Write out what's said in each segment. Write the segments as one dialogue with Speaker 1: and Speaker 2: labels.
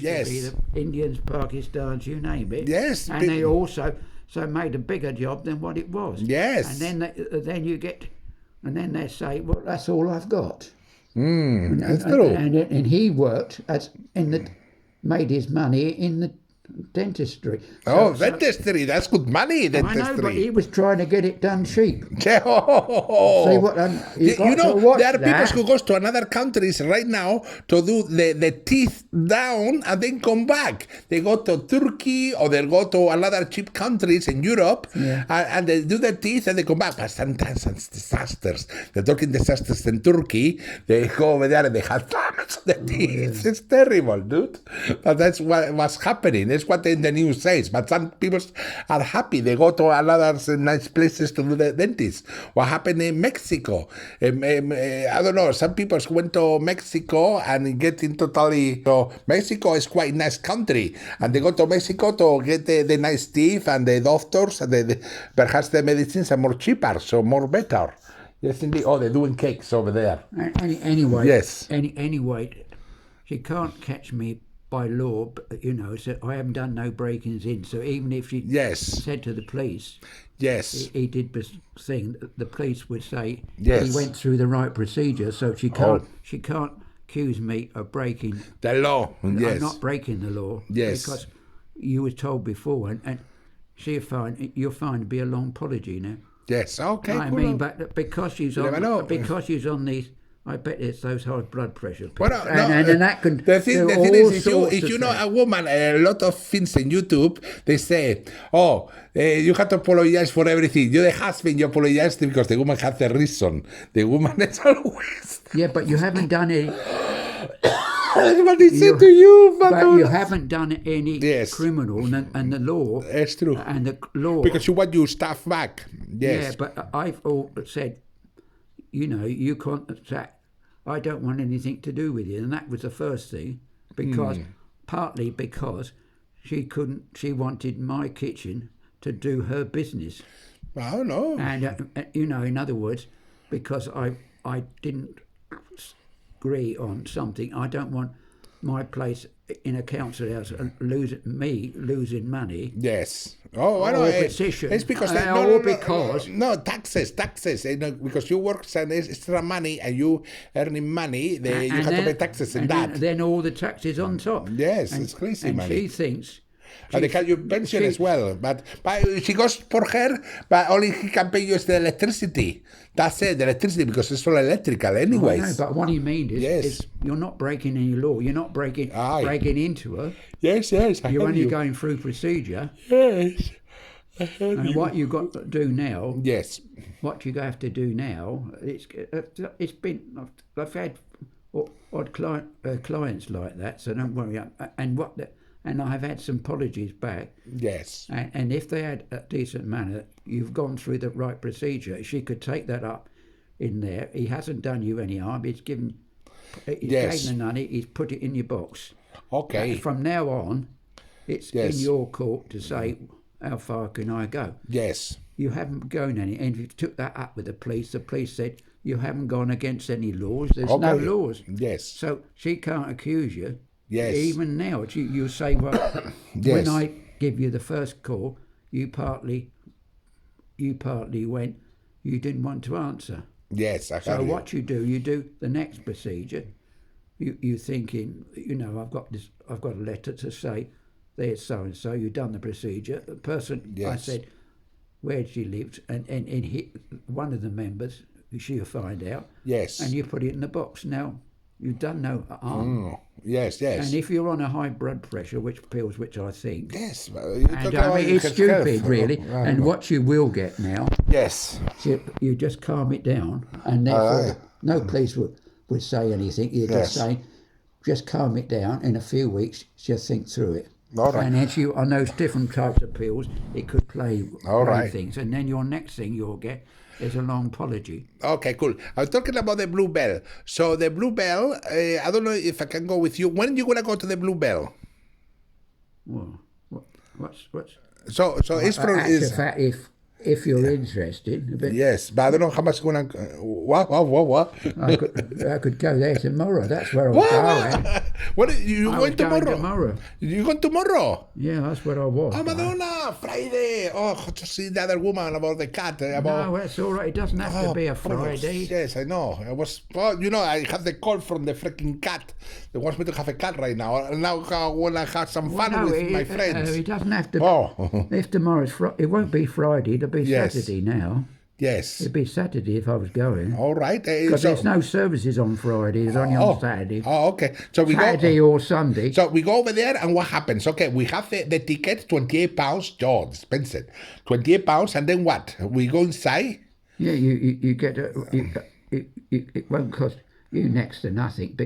Speaker 1: used to be the Indians, Pakistans, you name it.
Speaker 2: Yes.
Speaker 1: And they also made a bigger job than what it was.
Speaker 2: Yes.
Speaker 1: And then you get, and then they say, well, that's all I've got.
Speaker 2: That's true.
Speaker 1: And he worked made his money in the dentistry.
Speaker 2: Dentistry, that's good money, dentistry.
Speaker 1: I know, but he was trying to get it done cheap.
Speaker 2: Oh.
Speaker 1: See what
Speaker 2: there are people who goes to another countries right now to do the teeth down and then come back. They go to Turkey or they go to another cheap countries in Europe and they do the teeth and they come back. But sometimes it's disasters. They're talking disasters in Turkey. They go over there and they have damage to the teeth. It's terrible, dude. But that's what's happening. That's what in the news says. But some people are happy. They go to another nice places to do the dentist. What happened in Mexico? I don't know. Some people went to Mexico and getting totally. So Mexico is quite a nice country, and they go to Mexico to get the nice teeth and the doctors and perhaps the medicines are more cheaper, so more better. Yes, indeed. Oh, they're doing cakes over there.
Speaker 1: Anyway.
Speaker 2: Yes.
Speaker 1: Anyway, she can't catch me by law, so I haven't done no break-ins in. So even if she said to the police, he did this thing, the police would say he went through the right procedure. So she can't accuse me of breaking
Speaker 2: the law.
Speaker 1: I'm not breaking the law.
Speaker 2: Yes,
Speaker 1: because you were told before, and you'll find to be a long apology now.
Speaker 2: Yes, okay.
Speaker 1: I mean, but because she's on these. I bet it's those high blood pressure pills.
Speaker 2: Well,
Speaker 1: and that can
Speaker 2: the thing is, if you know a woman, a lot of things in YouTube, they say, you have to apologize for everything. You're the husband, you apologize because the woman has the reason. The woman is always...
Speaker 1: Yeah, but you haven't done any...
Speaker 2: That's what they say to you.
Speaker 1: But you haven't done any criminal, and the law...
Speaker 2: It's true.
Speaker 1: And the law...
Speaker 2: Because you want your stuff back. Yes.
Speaker 1: Yeah, but I've said... you contact. I don't want anything to do with you, and that was the first thing, partly because she wanted my kitchen to do her business.
Speaker 2: I don't know.
Speaker 1: And in other words, because I didn't agree on something, I don't want my place in a council house losing money.
Speaker 2: Yes. Oh, I know. It's because taxes. Because you work and extra money and you earning money, you have to pay taxes in that.
Speaker 1: Then all the taxes on top.
Speaker 2: Yes, it's crazy
Speaker 1: and
Speaker 2: money.
Speaker 1: She thinks.
Speaker 2: And they can you pension as well, but she goes for her, but only he can pay you is the electricity. That's it, the electricity, because it's all electrical anyways.
Speaker 1: No, but what you mean is you're not breaking any law. You're not breaking into her.
Speaker 2: Yes.
Speaker 1: You're only going through procedure.
Speaker 2: Yes.
Speaker 1: And what you got to do now?
Speaker 2: Yes.
Speaker 1: What you have to do now? It's been. I've had odd clients like that, so don't worry. And I've had some apologies back.
Speaker 2: Yes.
Speaker 1: And if they had a decent manner, you've gone through the right procedure. She could take that up in there. He hasn't done you any harm. He's taken the money. He's put it in your box.
Speaker 2: Okay.
Speaker 1: From now on, it's in your court to say, how far can I go?
Speaker 2: Yes.
Speaker 1: You haven't gone any. And if you took that up with the police said, you haven't gone against any laws. There's no laws.
Speaker 2: Yes.
Speaker 1: So she can't accuse you.
Speaker 2: Yes.
Speaker 1: Even now, you say, well, when I give you the first call, you partly went, you didn't want to answer.
Speaker 2: Yes, I
Speaker 1: So what you do the next procedure. You thinking, I've got a letter to say, there's so and so. You've done the procedure. The person I said, where she lived, and one of the members, she'll find out.
Speaker 2: Yes.
Speaker 1: And you put it in the box. Now you've done no harm.
Speaker 2: Yes.
Speaker 1: And if you're on a high blood pressure, which I think.
Speaker 2: Yes.
Speaker 1: It's stupid, really. And what you will get now.
Speaker 2: Yes.
Speaker 1: You just calm it down, and therefore no police would say anything. You're just saying, just calm it down. In a few weeks, just think through it.
Speaker 2: All right.
Speaker 1: And as on those different types of pills, it could play things. And then your next thing you'll get is a long apology.
Speaker 2: Okay, cool. I was talking about the Bluebell. So the Bluebell, I don't know if I can go with you. When are you going to go to the Bluebell?
Speaker 1: Well, what's...
Speaker 2: So it's from...
Speaker 1: if you're interested. But
Speaker 2: yes, but I don't know how much it's going to... What?
Speaker 1: I could go there tomorrow. That's where I was going.
Speaker 2: What? You going
Speaker 1: tomorrow?
Speaker 2: You going tomorrow?
Speaker 1: Yeah, that's where I was.
Speaker 2: Oh, Madonna, Friday. Oh, to see the other woman about the cat.
Speaker 1: No, that's all right. It doesn't have to be a Friday.
Speaker 2: Yes, I know. I was... Well, I have the call from the freaking cat. They want me to have a cat right now. And now I want to have some fun with my friends.
Speaker 1: It doesn't have to... If tomorrow's Friday... It won't be Friday. It'll be Saturday now.
Speaker 2: Yes.
Speaker 1: It'd be Saturday if I was going.
Speaker 2: All right.
Speaker 1: Because there's no services on Friday. It's only on Saturday.
Speaker 2: Oh, okay. So we
Speaker 1: Saturday or Sunday.
Speaker 2: So we go over there, and what happens? Okay, we have the ticket, £28. Oh, expensive. £28, and then what? We go inside?
Speaker 1: Yeah, you get it won't cost you next to nothing,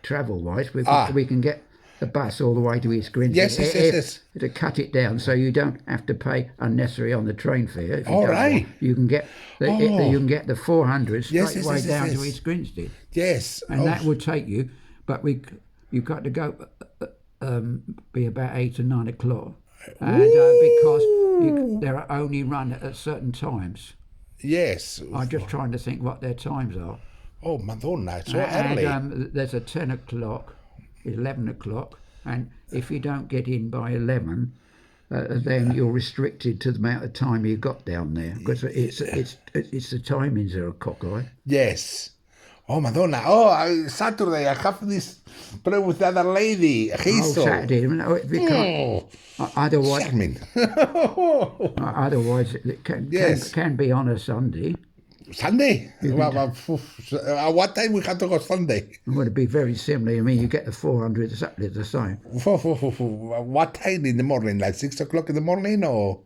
Speaker 1: travel-wise. We can get the bus all the way to East Grinstead.
Speaker 2: Yes.
Speaker 1: To cut it down so you don't have to pay unnecessary on the train fare.
Speaker 2: All right.
Speaker 1: You can get the 400 straight away down to East Grinstead.
Speaker 2: Yes.
Speaker 1: And that would take you, but you've got to go be about 8 or 9 o'clock. And because they're only run at certain times.
Speaker 2: Yes.
Speaker 1: I'm just trying to think what their times are.
Speaker 2: Oh, Madonna, it's so early.
Speaker 1: And there's a 10 o'clock, 11 o'clock, and if you don't get in by 11, then you're restricted to the amount of time you've got down there, because it's the timings that are cockeye.
Speaker 2: Yes. Oh, Madonna. Oh, Saturday, I have this play with the other lady, Hazel.
Speaker 1: Oh, Saturday. Otherwise, otherwise it can be on a Sunday.
Speaker 2: Sunday? At what time we have to go Sunday?
Speaker 1: It would be very similar. I mean, you get the 400 exactly the same.
Speaker 2: What time in the morning? Like 6 o'clock in the morning, or?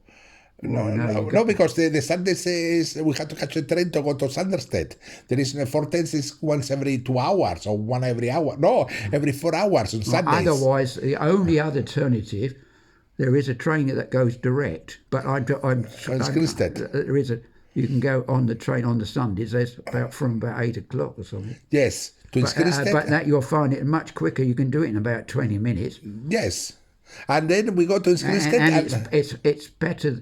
Speaker 2: No, because the Sunday says we have to catch a train to go to Sanderstead. There is 4 trains once every 2 hours, or one every hour. No, every 4 hours on Sundays.
Speaker 1: Otherwise, the only other alternative, there is a train that goes direct, but there is you can go on the train on the Sundays. There's from about 8 o'clock or something.
Speaker 2: Yes,
Speaker 1: but that you'll find it much quicker. You can do it in about 20 minutes.
Speaker 2: Yes, and then we go to Grinstead.
Speaker 1: And it's better.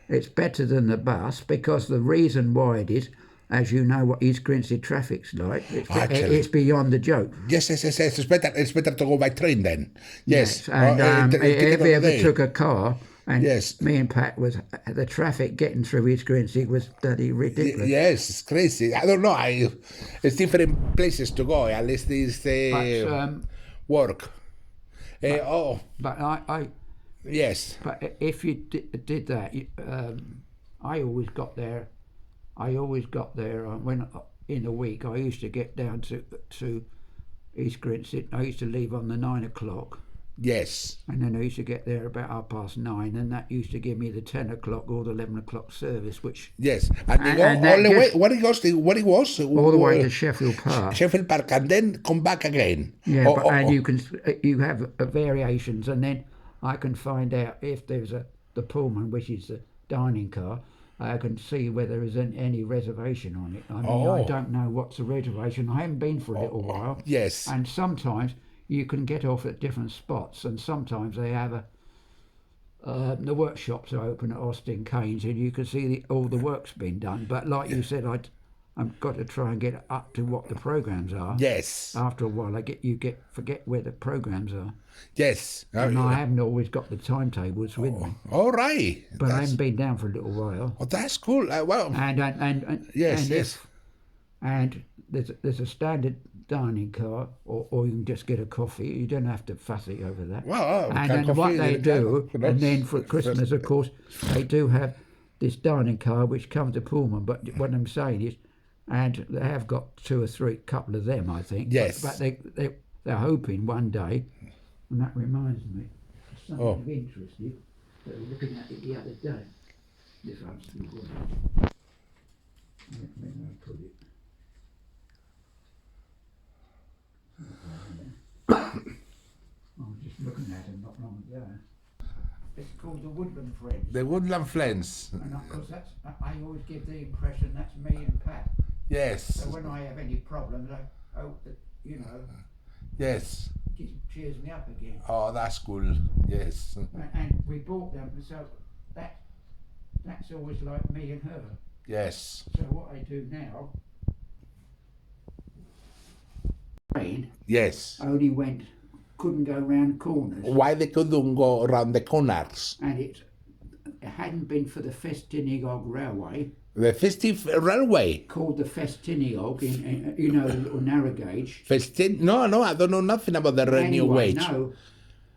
Speaker 1: It's better than the bus, because the reason why it is, as you know what East Grinstead traffic's like, it's beyond the joke.
Speaker 2: Yes. It's better to go by train then. Yes.
Speaker 1: And if you ever took a car, and me and Pat the traffic getting through East Grinstead was bloody ridiculous.
Speaker 2: Yes, it's crazy. I don't know. It's different places to go. At least it's work.
Speaker 1: But I
Speaker 2: yes.
Speaker 1: But if you did that, I always got there. When in a week I used to get down to East Grinstead. I used to leave on the 9 o'clock.
Speaker 2: Yes.
Speaker 1: And then I used to get there about 9:30, and that used to give me the 10 o'clock or the 11 o'clock service, which...
Speaker 2: Yes. And they go all the way... What it was?
Speaker 1: All the way to Sheffield Park.
Speaker 2: Sheffield Park, and then come back again.
Speaker 1: Yeah, you have variations, and then I can find out if there's the Pullman, which is the dining car. I can see whether there is any reservation on it. I mean, I don't know what's the reservation. I haven't been for a little while.
Speaker 2: Yes.
Speaker 1: And sometimes you can get off at different spots, and sometimes they have the workshops are open at Austin Keynes, and you can see all the work's been done. But like you said, I've got to try and get up to what the programs are.
Speaker 2: Yes.
Speaker 1: After a while, forget where the programs are.
Speaker 2: Yes.
Speaker 1: And I haven't always got the timetables with me.
Speaker 2: All right.
Speaker 1: But I haven't been down for a little while.
Speaker 2: Oh, that's cool. Well.
Speaker 1: And
Speaker 2: yes.
Speaker 1: And there's a standard dining car, or you can just get a coffee. You don't have to fussy over that.
Speaker 2: Well,
Speaker 1: and then what they do, and then for Christmas, of course, they do have this dining car which comes to Pullman. But what I'm saying is, and they have got 2 or 3, couple of them, I think.
Speaker 2: Yes.
Speaker 1: But they're hoping one day, and that reminds me of something of interest. They were looking at it the other day. If I'm still good. Where did I put it? I was just looking at it not long ago. It's called the Woodland Friends.
Speaker 2: The Woodland Friends.
Speaker 1: And of course, I always give the impression that's me and Pat.
Speaker 2: Yes.
Speaker 1: So when I have any problems, I hope that,
Speaker 2: Yes.
Speaker 1: It cheers me up again.
Speaker 2: Oh, that's cool. Yes.
Speaker 1: And we bought them, so that's always like me and her.
Speaker 2: Yes.
Speaker 1: So what I do now, train
Speaker 2: Yes.
Speaker 1: only couldn't go round corners.
Speaker 2: Why they couldn't go around the corners?
Speaker 1: And it hadn't been for the Festiniog Railway.
Speaker 2: The festive railway.
Speaker 1: Called the Festiniog, in you know, the little narrow gauge.
Speaker 2: No, I don't know nothing about the new gauge.
Speaker 1: No,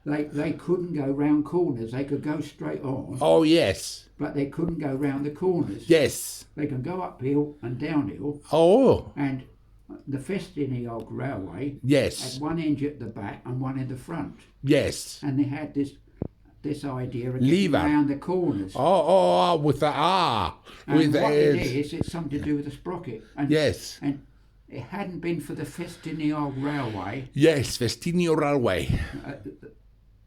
Speaker 1: they couldn't go round corners. They could go straight on.
Speaker 2: Oh, yes.
Speaker 1: But they couldn't go round the corners.
Speaker 2: Yes.
Speaker 1: They can go uphill and downhill.
Speaker 2: Oh.
Speaker 1: And the Festiniog Railway
Speaker 2: yes.
Speaker 1: had one engine at the back and one in the front.
Speaker 2: Yes.
Speaker 1: And they had this idea of getting around the corners.
Speaker 2: With the
Speaker 1: And
Speaker 2: with
Speaker 1: what it is, it's something to do with the sprocket. And,
Speaker 2: yes.
Speaker 1: And it hadn't been for the Festiniog Railway.
Speaker 2: Yes, Festiniog Railway.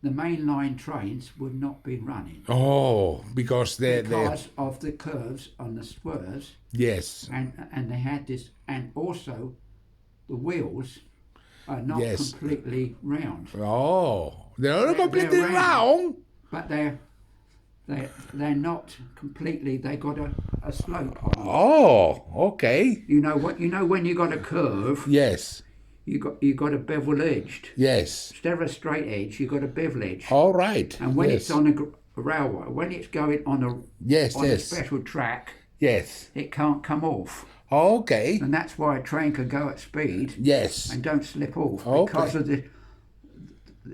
Speaker 1: The mainline trains would not be running.
Speaker 2: Oh, because
Speaker 1: of the curves on the spurs.
Speaker 2: Yes.
Speaker 1: And they had this, and also the wheels are not completely round.
Speaker 2: Oh, they're not completely round.
Speaker 1: But they're not completely. They got a slope on them.
Speaker 2: Oh, okay.
Speaker 1: You know what? You know when you got a curve.
Speaker 2: Yes.
Speaker 1: You got a bevel edged.
Speaker 2: Yes.
Speaker 1: Instead of a straight edge, you got a bevel edge.
Speaker 2: All right.
Speaker 1: And when it's on a railway, when it's going on a special track,
Speaker 2: yes,
Speaker 1: it can't come off.
Speaker 2: Okay.
Speaker 1: And that's why a train can go at speed.
Speaker 2: Yes.
Speaker 1: And don't slip off because of the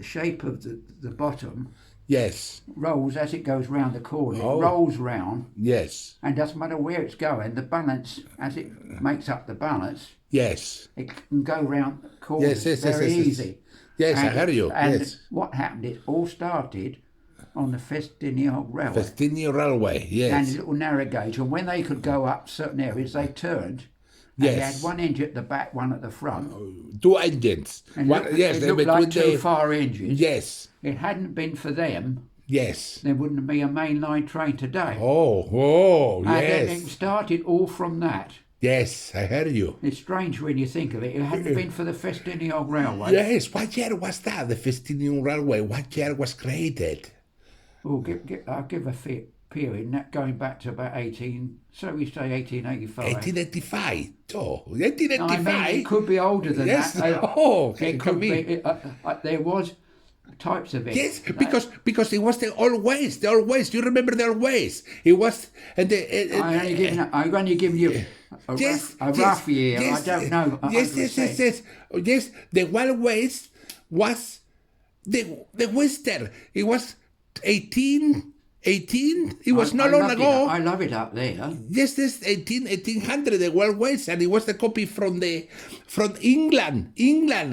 Speaker 1: shape of the bottom.
Speaker 2: Yes.
Speaker 1: Rolls as it goes round the corner. It rolls round.
Speaker 2: Yes.
Speaker 1: And doesn't matter where it's going, the balance, as it makes up the balance.
Speaker 2: Yes.
Speaker 1: It can go round corners very easy.
Speaker 2: Yes, I heard you.
Speaker 1: And what happened, it all started on the Festiniog Railway.
Speaker 2: Festiniog Railway, yes.
Speaker 1: And a little narrow gauge. And when they could go up certain areas, they turned. And they had one engine at the back, one at the front.
Speaker 2: Two engines.
Speaker 1: And it looked like two fire engines.
Speaker 2: Yes.
Speaker 1: It hadn't been for them.
Speaker 2: Yes.
Speaker 1: There wouldn't be a mainline train today.
Speaker 2: Oh, yes.
Speaker 1: And it started all from that.
Speaker 2: Yes, I heard you.
Speaker 1: It's strange when you think of it. It hadn't been for the Festiniog Railway.
Speaker 2: Yes, what year was that, the Festiniog Railway? What year was created?
Speaker 1: Oh, I'll give a period, going back to about 1885.
Speaker 2: 1885. Oh, 1885.
Speaker 1: I mean, it could be older than that. It could be. There was types of it.
Speaker 2: Yes, because it was the old ways. The old ways. You remember the old ways? It was.
Speaker 1: I'm only giving you a rough year. Yes, I don't know.
Speaker 2: Yes. The wild ways was the western. It was 18. It was not long ago.
Speaker 1: I love it up there.
Speaker 2: Yes, 1800, the Wild West, and it was the copy from England,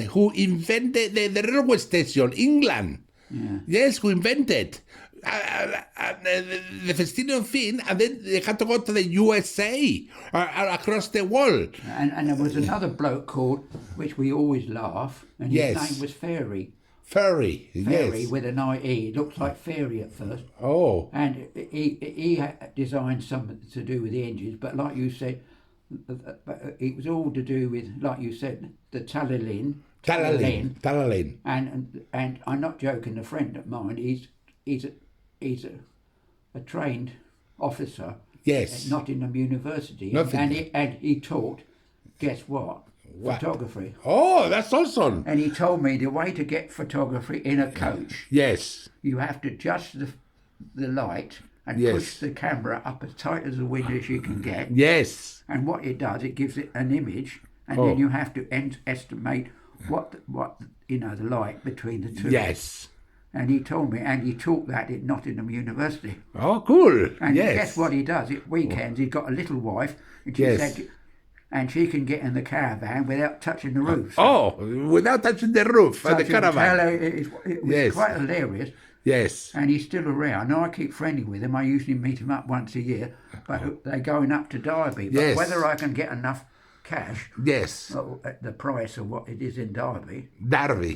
Speaker 2: who invented the railway station, England.
Speaker 1: Yeah.
Speaker 2: Yes, who invented the Festiniog thing, and then they had to go to the USA across the world.
Speaker 1: And there was another bloke called, which we always laugh, and his name was Fairy.
Speaker 2: Fairy, yes.
Speaker 1: With an IE. It looks like Fairy at first.
Speaker 2: Oh.
Speaker 1: And he had designed something to do with the engines, but like you said, it was all to do with, like you said, the Talalin. And I'm not joking. A friend of mine, he's a trained officer.
Speaker 2: Yes.
Speaker 1: At Nottingham University, and he taught. Guess what? Photography.
Speaker 2: Oh, that's awesome.
Speaker 1: And he told me the way to get photography in a coach.
Speaker 2: Yes.
Speaker 1: You have to adjust the light and push the camera up as tight as the window as you can get.
Speaker 2: Yes.
Speaker 1: And what it does, it gives it an image, and then you have to estimate what the light between the two.
Speaker 2: Yes.
Speaker 1: And he told me, and he taught that at Nottingham University.
Speaker 2: Oh, cool.
Speaker 1: And guess what he does? At weekends, he's got a little wife, and she said, and she can get in the caravan without touching the roof.
Speaker 2: So without touching the roof of the caravan.
Speaker 1: It was quite hilarious.
Speaker 2: Yes.
Speaker 1: And he's still around. Now I keep friendly with him. I usually meet him up once a year, but they're going up to Derby. But whether I can get enough cash at the price of what it is in Derby.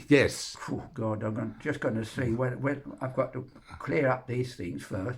Speaker 2: Yes.
Speaker 1: Oh, God, I'm just going to see when I've got to clear up these things first.